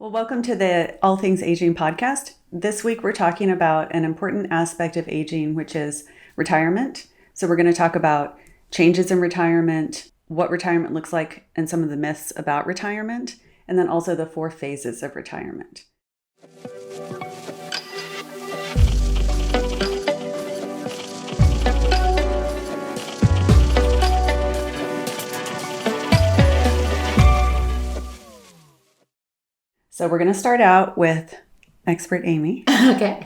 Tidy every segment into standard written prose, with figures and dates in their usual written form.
Well, welcome to the All Things Aging podcast. This week, we're talking about an important aspect of aging, which is retirement. So, we're going to talk about changes in retirement, what retirement looks like, and some of the myths about retirement, and then also the 4 phases of retirement. So we're going to start out with expert Amy. Okay.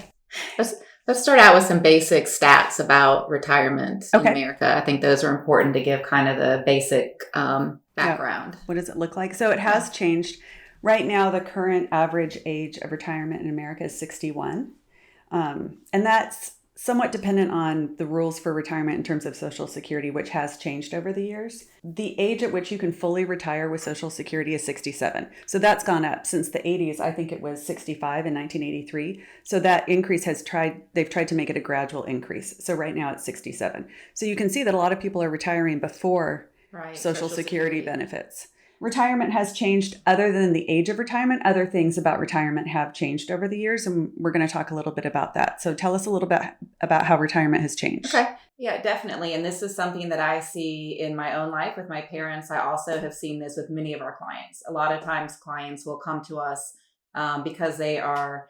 Let's start out with some basic stats about retirement in America. I think those are important to give kind of the basic background. What does it look like? So it has changed. Right now, the current average age of retirement in America is 61. And that's somewhat dependent on the rules for retirement in terms of Social Security, which has changed over the years. The age at which you can fully retire with Social Security is 67. So that's gone up since the 80s. I think it was 65 in 1983. So that increase they've tried to make it a gradual increase. So right now it's 67. So you can see that a lot of people are retiring before Social Security benefits. Retirement has changed. Other than the age of retirement, other things about retirement have changed over the years, and we're going to talk a little bit about that. So tell us a little bit about how retirement has changed. Okay. Yeah, definitely. And this is something that I see in my own life with my parents. I also have seen this with many of our clients. A lot of times clients will come to us because they are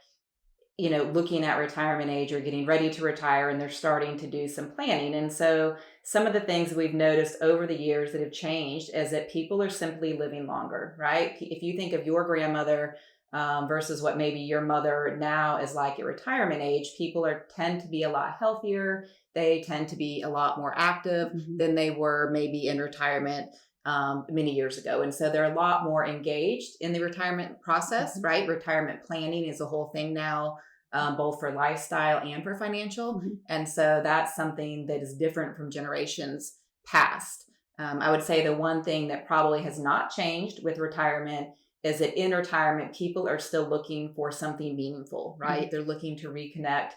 looking at retirement age or getting ready to retire, and they're starting to do some planning. And so some of the things we've noticed over the years that have changed is that people are simply living longer, right? If you think of your grandmother versus what maybe your mother now is like at retirement age, people tend to be a lot healthier. They tend to be a lot more active than they were maybe in retirement many years ago. And so they're a lot more engaged in the retirement process, right? Retirement planning is a whole thing now, both for lifestyle and for financial. And so that's something that is different from generations past. I would say the one thing that probably has not changed with retirement is that in retirement, people are still looking for something meaningful, right? They're looking to reconnect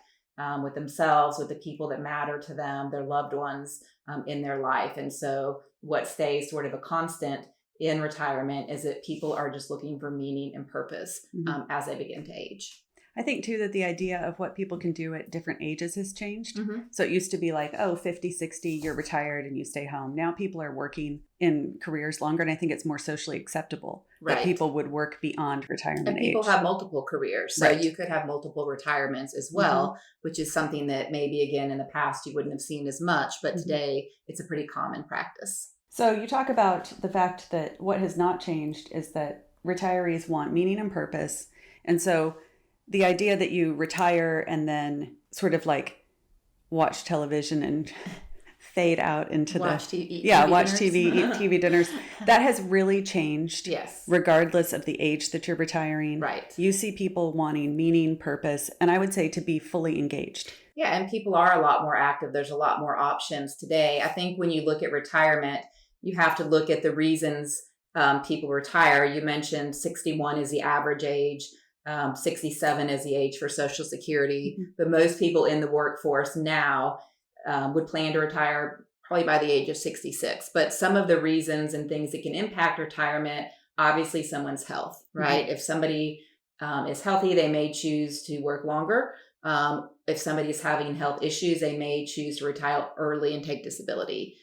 with themselves, with the people that matter to them, their loved ones in their life. And so what stays sort of a constant in retirement is that people are just looking for meaning and purpose as they begin to age. I think, too, that the idea of what people can do at different ages has changed. So it used to be like, 50, 60, you're retired and you stay home. Now people are working in careers longer, and I think it's more socially acceptable that people would work beyond retirement and people age. have multiple careers. So you could have multiple retirements as well, which is something that maybe, again, in the past you wouldn't have seen as much, but today it's a pretty common practice. So you talk about the fact that what has not changed is that retirees want meaning and purpose. And so the idea that you retire and then sort of like watch television and fade out into watch TV, eat TV dinners, that has really changed. Yes. Regardless of the age that you're retiring. Right. You see people wanting meaning, purpose, and I would say to be fully engaged. Yeah, and people are a lot more active. There's a lot more options today. I think when you look at retirement, you have to look at the reasons people retire. You mentioned 61 is the average age. 67 is the age for Social Security, but most people in the workforce now would plan to retire probably by the age of 66. But some of the reasons and things that can impact retirement, obviously someone's health, right? If somebody is healthy, they may choose to work longer. If somebody is having health issues, they may choose to retire early and take disability.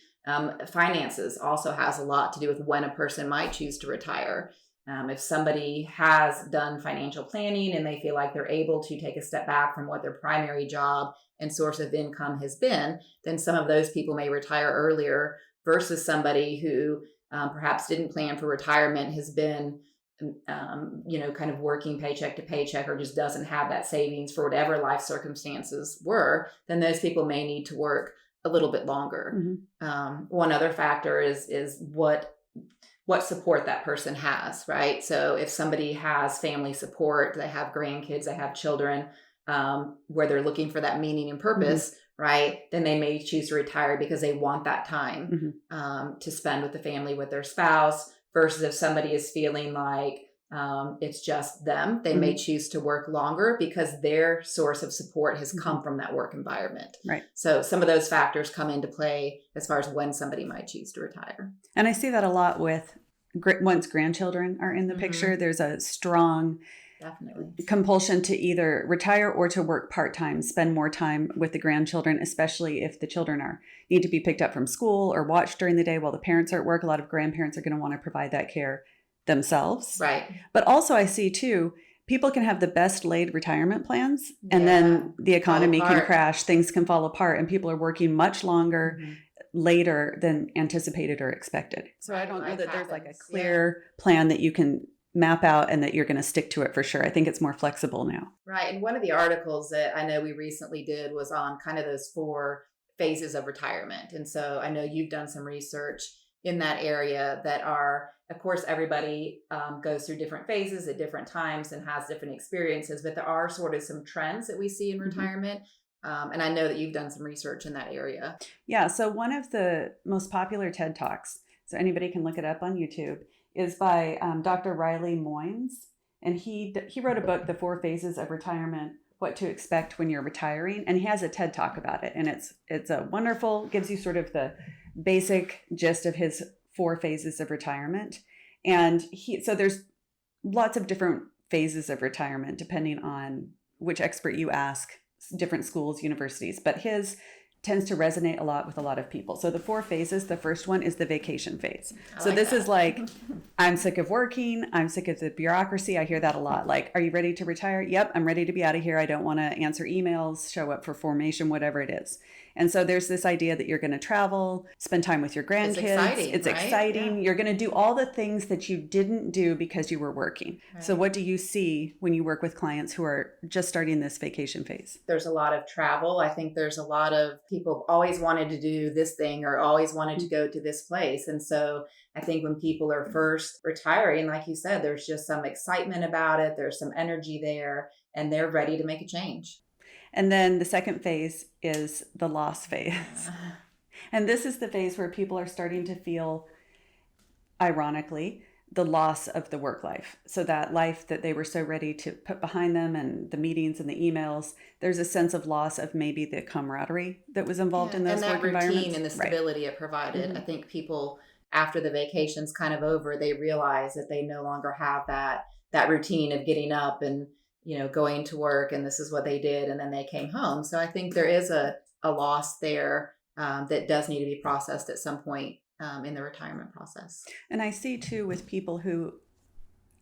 Finances also has a lot to do with when a person might choose to retire. If somebody has done financial planning and they feel like they're able to take a step back from what their primary job and source of income has been, then some of those people may retire earlier versus somebody who perhaps didn't plan for retirement, has been, kind of working paycheck to paycheck, or just doesn't have that savings for whatever life circumstances were, then those people may need to work a little bit longer. One other factor is what support that person has, right? So if somebody has family support, they have grandkids, they have children, where they're looking for that meaning and purpose, right? Then they may choose to retire because they want that time to spend with the family, with their spouse, versus if somebody is feeling like it's just them, they may choose to work longer because their source of support has come from that work environment. Right. So some of those factors come into play as far as when somebody might choose to retire. And I see that a lot with once grandchildren are in the picture, there's a strong Definitely. compulsion to either retire or to work part-time, spend more time with the grandchildren, especially if the children need to be picked up from school or watched during the day while the parents are at work. A lot of grandparents are going to want to provide that care themselves. Right. But also I see too, people can have the best laid retirement plans and then the economy can crash, things can fall apart, and people are working much longer later than anticipated or expected. So I don't know that there's like a clear plan that you can map out and that you're going to stick to it for sure. I think it's more flexible now. Right. And one of the articles that I know we recently did was on kind of those 4 phases of retirement. And so I know you've done some research in that area that are, of course, everybody goes through different phases at different times and has different experiences, but there are sort of some trends that we see in retirement. And I know that you've done some research in that area. Yeah. So one of the most popular TED Talks, so anybody can look it up on YouTube, is by Dr. Riley Moynes. And he wrote a book, The 4 Phases of Retirement, What to Expect When You're Retiring. And he has a TED Talk about it. And it's a wonderful, gives you sort of the basic gist of his 4 phases of retirement. And so there's lots of different phases of retirement, depending on which expert you ask, different schools, universities. But his tends to resonate a lot with a lot of people. So the 4 phases, the first one is the vacation phase. So this is like, I'm sick of working. I'm sick of the bureaucracy. I hear that a lot. Like, are you ready to retire? Yep, I'm ready to be out of here. I don't want to answer emails, show up for formation, whatever it is. And so there's this idea that you're going to travel, spend time with your grandkids. It's exciting. Yeah. You're going to do all the things that you didn't do because you were working. Right. So what do you see when you work with clients who are just starting this vacation phase? There's a lot of travel. I think there's a lot of people always wanted to do this thing or always wanted to go to this place. And so I think when people are first retiring, like you said, there's just some excitement about it. There's some energy there and they're ready to make a change. And then the second phase is the loss phase. And this is the phase where people are starting to feel, ironically, the loss of the work life. So that life that they were so ready to put behind them and the meetings and the emails, there's a sense of loss of maybe the camaraderie that was involved in those work environments. And that routine and the stability it provided. I think people, after the vacation's kind of over, they realize that they no longer have that routine of getting up and going to work, and this is what they did, and then they came home. So I think there is a loss there that does need to be processed at some point in the retirement process. And I see too with people who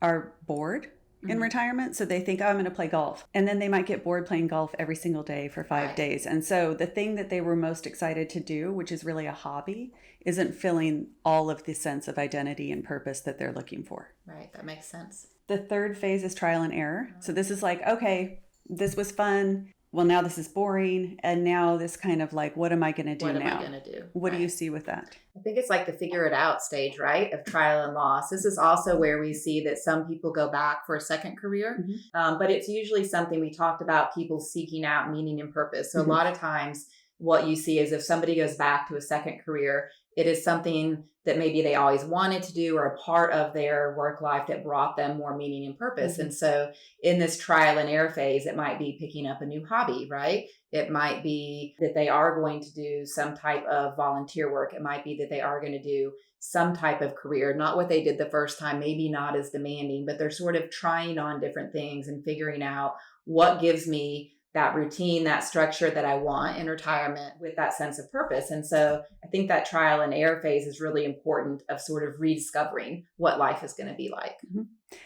are bored in retirement. So they think, oh, I'm going to play golf. And then they might get bored playing golf every single day for 5 days. And so the thing that they were most excited to do, which is really a hobby, isn't filling all of the sense of identity and purpose that they're looking for. Right. That makes sense. The third phase is trial and error. So this is like, okay, this was fun. Well, now this is boring. And now this kind of like, what am I going to do now? What am I going to do? What do you see with that? I think it's like the figure it out stage, right? Of trial and loss. This is also where we see that some people go back for a second career. But it's usually something we talked about, people seeking out meaning and purpose. So a lot of times what you see is if somebody goes back to a second career, it is something that maybe they always wanted to do or a part of their work life that brought them more meaning and purpose. And so in this trial and error phase, it might be picking up a new hobby, right? It might be that they are going to do some type of volunteer work. It might be that they are going to do some type of career, not what they did the first time, maybe not as demanding, but they're sort of trying on different things and figuring out what gives me that routine, that structure that I want in retirement with that sense of purpose. And so I think that trial and error phase is really important of sort of rediscovering what life is going to be like.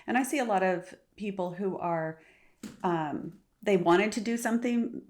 And I see a lot of people who are, they wanted to do something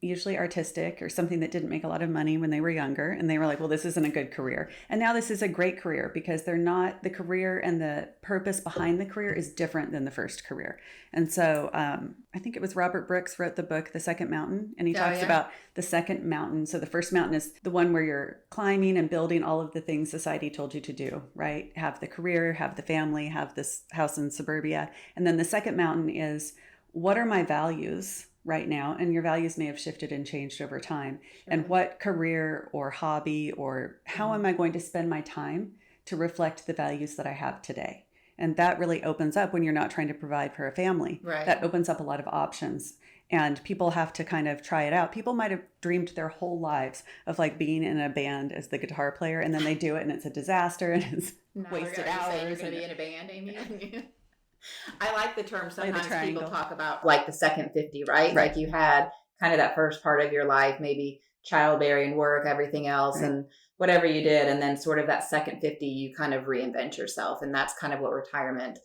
usually artistic or something that didn't make a lot of money when they were younger. And they were like, well, this isn't a good career. And now this is a great career because they're not, the career and the purpose behind the career is different than the first career. And so I think it was Robert Brooks wrote the book, The Second Mountain, and he talks about the second mountain. So the first mountain is the one where you're climbing and building all of the things society told you to do, right? Have the career, have the family, have this house in suburbia. And then the second mountain is, what are my values right now? And your values may have shifted and changed over time. And what career or hobby or how am I going to spend my time to reflect the values that I have today? And that really opens up when you're not trying to provide for a family. Right. That opens up a lot of options. And people have to kind of try it out. People might have dreamed their whole lives of like being in a band as the guitar player, and then they do it and it's a disaster and it's Now wasted you're saying hours. you're going to be in a band, Amy? I like the term. Play the Sometimes people triangle. talk about like the second 50, right? Right. Like you had kind of that first part of your life, maybe childbearing, work, everything else, Right. and whatever you did. And then sort of that second 50, you kind of reinvent yourself. And that's kind of what retirement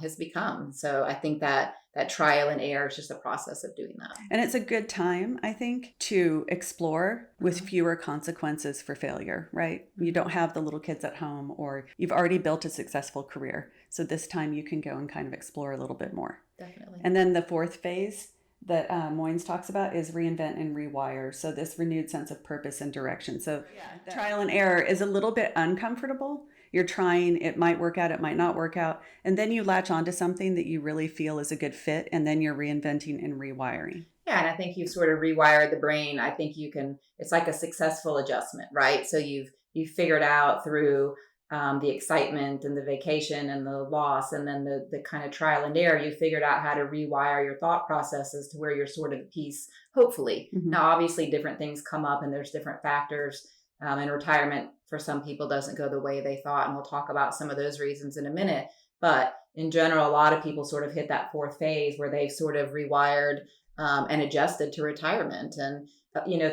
has become. So I think that trial and error is just a process of doing that. And it's a good time, I think, to explore with Mhm. fewer consequences for failure, right? You don't have the little kids at home, or you've already built a successful career. So this time you can go and kind of explore a little bit more. Definitely. And then the fourth phase that Moynes talks about is reinvent and rewire. So this renewed sense of purpose and direction. So trial and error is a little bit uncomfortable. You're trying, it might work out, it might not work out. And then you latch onto something that you really feel is a good fit. And then you're reinventing and rewiring. Yeah, and I think you've sort of rewired the brain. I think you can, it's like a successful adjustment, right? So you've figured out through the excitement and the vacation and the loss and then the kind of trial and error, you figured out how to rewire your thought processes to where you're sort of at peace, hopefully. Mhm. Now, obviously, different things come up and there's different factors. And retirement for some people doesn't go the way they thought. And we'll talk about some of those reasons in a minute. But in general, a lot of people sort of hit that fourth phase where they've sort of rewired and adjusted to retirement. And,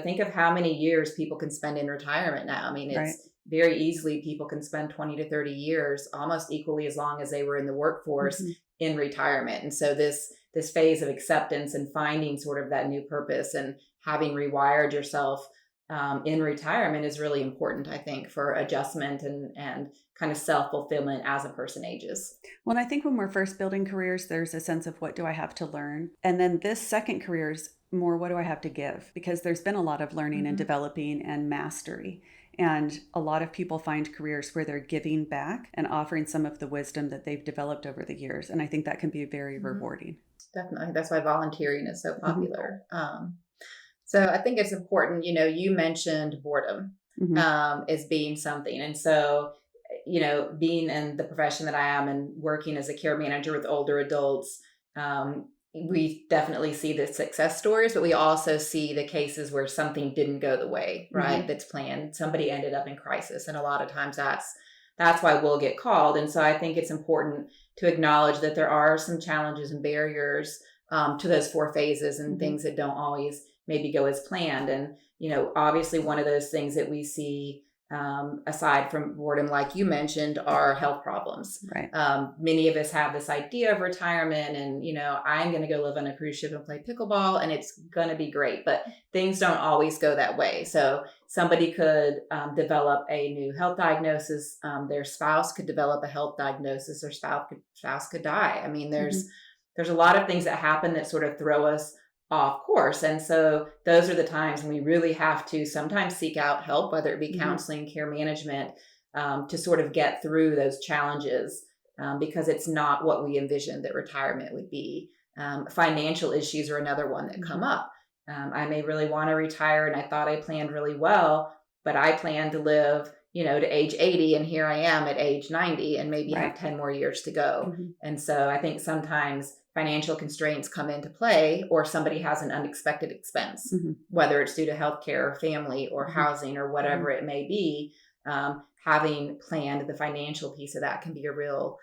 think of how many years people can spend in retirement now. I mean, it's Right. very easily people can spend 20 to 30 years, almost equally as long as they were in the workforce Mhm. in retirement. And so this phase of acceptance and finding sort of that new purpose and having rewired yourself in retirement is really important, I think, for adjustment and kind of self-fulfillment as a person ages. Well, I think when we're first building careers, there's a sense of what do I have to learn? And then this second career is more what do I have to give? Because there's been a lot of learning and Mhm. developing and mastery. And a lot of people find careers where they're giving back and offering some of the wisdom that they've developed over the years. And I think that can be very Mhm. rewarding. Definitely. That's why volunteering is so Mhm. popular. So I think it's important, you mentioned boredom Mhm. as being something. And so, being in the profession that I am and working as a care manager with older adults, we definitely see the success stories, but we also see the cases where something didn't go the way, right? Mhm. That's planned. Somebody ended up in crisis. And a lot of times that's why we'll get called. And so I think it's important to acknowledge that there are some challenges and barriers to those four phases and Mhm. things that don't always maybe go as planned. And, obviously one of those things that we see aside from boredom, like you mentioned, are health problems. Right. Many of us have this idea of retirement and, I'm going to go live on a cruise ship and play pickleball and it's going to be great, but things don't always go that way. So somebody could develop a new health diagnosis. Their spouse could develop a health diagnosis. Their spouse could die. I mean, there's a lot of things that happen that sort of throw us off course. And so those are the times when we really have to sometimes seek out help, whether it be Mhm. counseling, care management, to sort of get through those challenges because it's not what we envisioned that retirement would be. Financial issues are another one that come Mhm. up. I may really want to retire and I thought I planned really well, but I planned to live, to age 80 and here I am at age 90 and maybe Right. have 10 more years to go. Mhm. And so I think sometimes financial constraints come into play or somebody has an unexpected expense, Mhm. whether it's due to healthcare or family or Mhm. housing or whatever it may be. Having planned the financial piece of that can be a real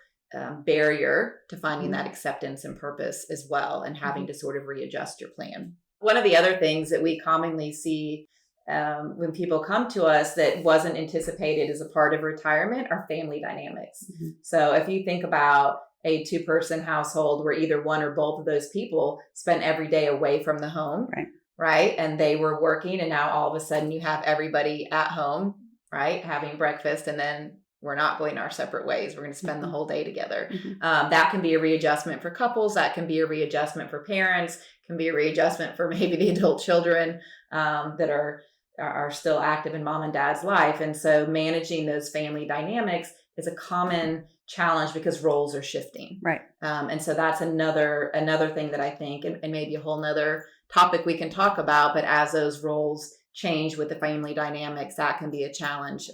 barrier to finding Mhm. that acceptance and purpose as well and having Mhm. to sort of readjust your plan. One of the other things that we commonly see when people come to us that wasn't anticipated as a part of retirement are family dynamics. Mhm. So if you think about a two-person household where either one or both of those people spent every day away from the home, Right. right? And they were working and now all of a sudden you have everybody at home, right? Having breakfast and then we're not going our separate ways. We're going to spend the Mhm. whole day together. Mhm. That can be a readjustment for couples. That can be a readjustment for parents. Can be a readjustment for maybe the adult children that are still active in mom and dad's life. And so managing those family dynamics is a common challenge because roles are shifting. Right. And so that's another thing that I think, and maybe a whole nother topic we can talk about, but as those roles change with the family dynamics, that can be a challenge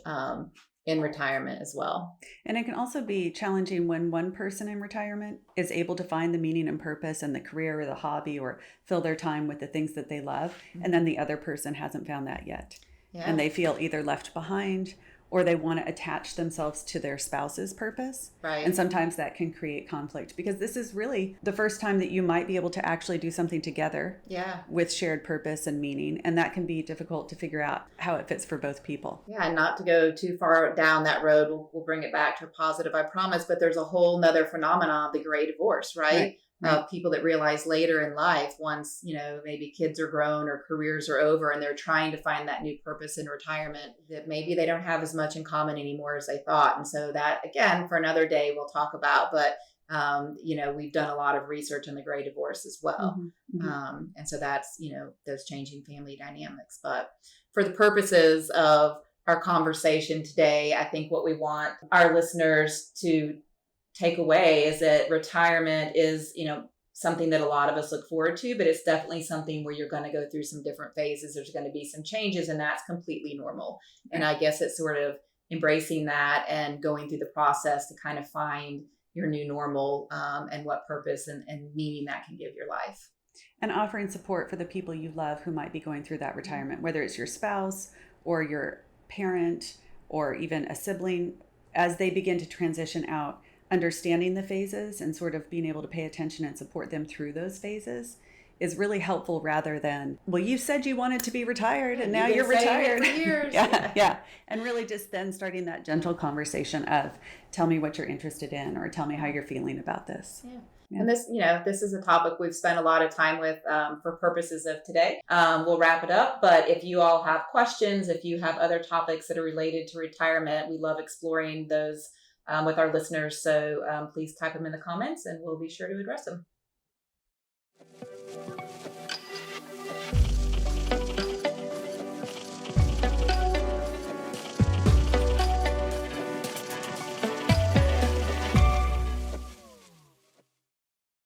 in retirement as well. And it can also be challenging when one person in retirement is able to find the meaning and purpose in the career or the hobby or fill their time with the things that they love. And then the other person hasn't found that yet. Yeah. And they feel either left behind or they want to attach themselves to their spouse's purpose. Right. And sometimes that can create conflict because this is really the first time that you might be able to actually do something together Yeah. with shared purpose and meaning. And that can be difficult to figure out how it fits for both people. Yeah, and not to go too far down that road, we'll bring it back to a positive, I promise. But there's a whole nother phenomenon of the gray divorce, right? Of people that realize later in life, once, maybe kids are grown or careers are over and they're trying to find that new purpose in retirement, that maybe they don't have as much in common anymore as they thought. And so that, again, for another day, we'll talk about. But, we've done a lot of research on the gray divorce as well. And so that's, those changing family dynamics. But for the purposes of our conversation today, I think what we want our listeners to take away is that retirement is, something that a lot of us look forward to, but it's definitely something where you're going to go through some different phases. There's going to be some changes, and that's completely normal. And I guess it's sort of embracing that and going through the process to kind of find your new normal, and what purpose and meaning that can give your life. And offering support for the people you love who might be going through that retirement, whether it's your spouse or your parent or even a sibling, as they begin to transition out. Understanding the phases and sort of being able to pay attention and support them through those phases is really helpful rather than, well, you said you wanted to be retired and now you're retired. For years. Yeah. And really just then starting that gentle conversation of tell me what you're interested in or tell me how you're feeling about this. Yeah. And this is a topic we've spent a lot of time with for purposes of today. We'll wrap it up. But if you all have questions, if you have other topics that are related to retirement, we love exploring those with our listeners. So please type them in the comments and we'll be sure to address them.